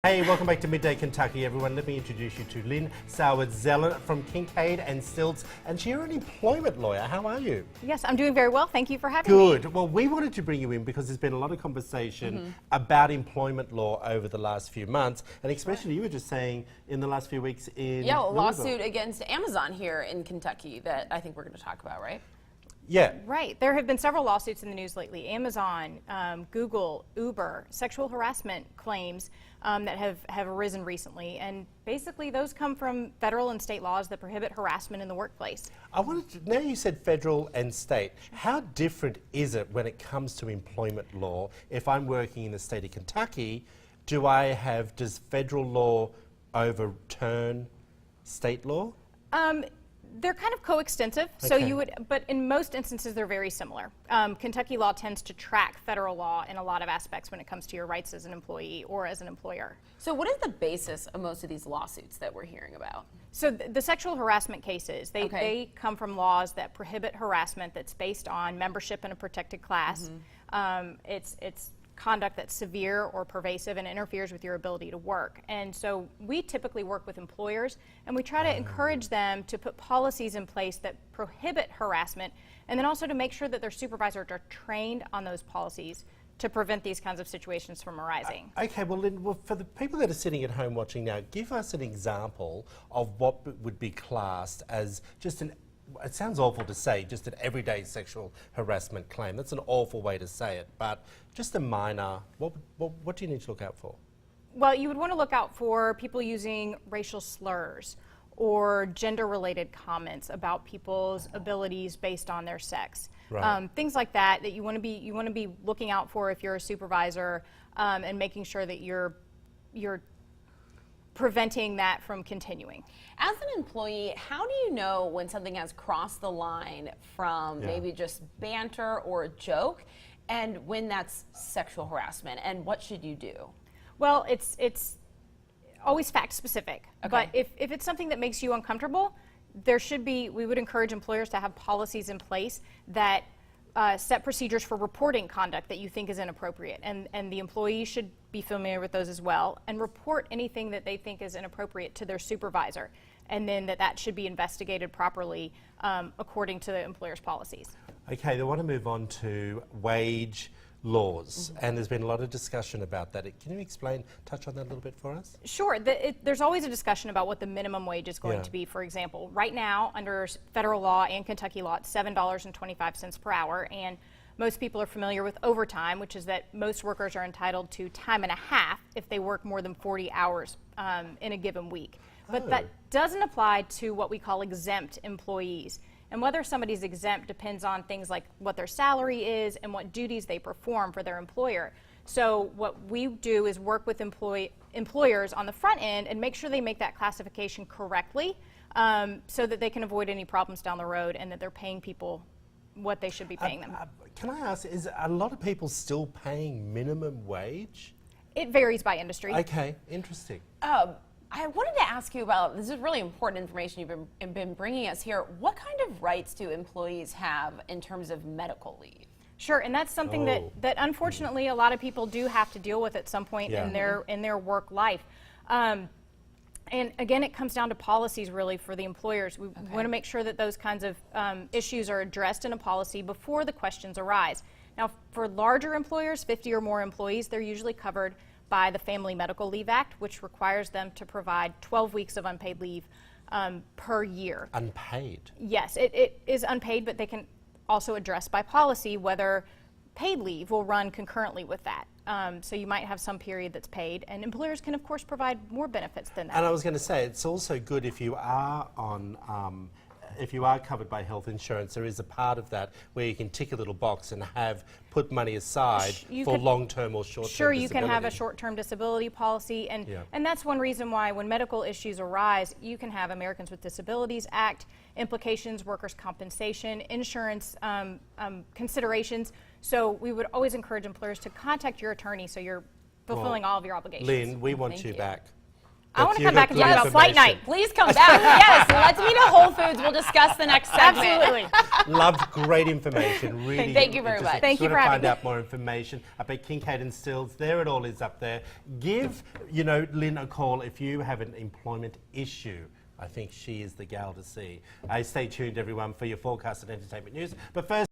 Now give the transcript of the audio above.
Hey, welcome back to Midday Kentucky, everyone. Let me introduce you to Lynn Soward-Zeller from Kinkead Stilz, and you're an employment lawyer. How are you? Yes, I'm doing very well. Thank you for having me. Good. Well, we wanted to bring you in because there's been a lot of conversation about employment law over the last few months, and especially you were just saying in the last few weeks in a Louisville. lawsuit against Amazon here in Kentucky that I think we're going to talk about, right? Yeah. Right. There have been several lawsuits in the news lately. Amazon, Google, Uber, sexual harassment claims that have arisen recently. And basically those come from federal and state laws that prohibit harassment in the workplace. Now you said federal and state. How different is it when it comes to employment law? If I'm working in the state of Kentucky, does federal law overturn state law? They're kind of coextensive, so you would, but in most instances they're very similar. Kentucky law tends to track federal law in a lot of aspects when it comes to your rights as an employee or as an employer. So what is the basis of most of these lawsuits that we're hearing about? So the sexual harassment cases, they come from laws that prohibit harassment that's based on membership in a protected class. It's conduct that's severe or pervasive and interferes with your ability to work. And so we typically work with employers and we try to encourage them to put policies in place that prohibit harassment, and then also to make sure that their supervisors are trained on those policies to prevent these kinds of situations from arising. Okay, well, Lynn, for the people that are sitting at home watching now, give us an example of what would be classed as just it sounds awful to say, just an everyday sexual harassment claim. That's an awful way to say it, but just a minor, what do you need to look out for? Well, you would want to look out for people using racial slurs or gender-related comments about people's abilities based on their sex. Right. Things like that you want to be looking out for if you're a supervisor, and making sure that you're preventing that from continuing. As an employee, how do you know when something has crossed the line from maybe just banter or a joke and when that's sexual harassment, and what should you do? Well, it's always fact specific, but if it's something that makes you uncomfortable, we would encourage employers to have policies in place that set procedures for reporting conduct that you think is inappropriate, and the employee should be familiar with those as well and report anything that they think is inappropriate to their supervisor, and then that should be investigated properly according to the employer's policies. Okay, I want to move on to wage laws, and there's been a lot of discussion about that. Can you touch on that a little bit for us? Sure. There's always a discussion about what the minimum wage is going to be. For example, right now, under federal law and Kentucky law, it's $7.25 per hour, and most people are familiar with overtime, which is that most workers are entitled to time and a half if they work more than 40 hours in a given week. But that doesn't apply to what we call exempt employees. And whether somebody's exempt depends on things like what their salary is and what duties they perform for their employer. So what we do is work with employers on the front end and make sure they make that classification correctly, so that they can avoid any problems down the road and that they're paying people what they should be paying them. Can I ask, is a lot of people still paying minimum wage? It varies by industry. Okay, interesting. I wanted to ask you about, this is really important information you've been bringing us here. What kind of rights do employees have in terms of medical leave? Sure, and that's something that unfortunately a lot of people do have to deal with at some point in their work life. And again, it comes down to policies really for the employers. We want to make sure that those kinds of issues are addressed in a policy before the questions arise. Now, for larger employers, 50 or more employees, they're usually covered by the Family Medical Leave Act, which requires them to provide 12 weeks of unpaid leave per year. Unpaid? Yes, it is unpaid, but they can also address by policy whether paid leave will run concurrently with that. So you might have some period that's paid, and employers can, of course, provide more benefits than that. And I was going to say, it's also good if you are if you are covered by health insurance, there is a part of that where you can tick a little box and put money aside for long-term or short-term disability. Sure, you can have a short-term disability policy, and that's one reason why when medical issues arise, you can have Americans with Disabilities Act implications, workers' compensation, insurance considerations. So we would always encourage employers to contact your attorney so you're fulfilling all of your obligations. Lynn, we want you back. I want to come back and talk good about flight night. Please come back. Yes, let's meet at Whole Foods. We'll discuss the next segment. Absolutely. Loved, great information. Really. Thank you very much. Thank you If for you want having to me. find out more information up at Kinkead Stilz, there it all is up there. Give, Lynn a call if you have an employment issue. I think she is the gal to see. Stay tuned, everyone, for your forecast and entertainment news. But first.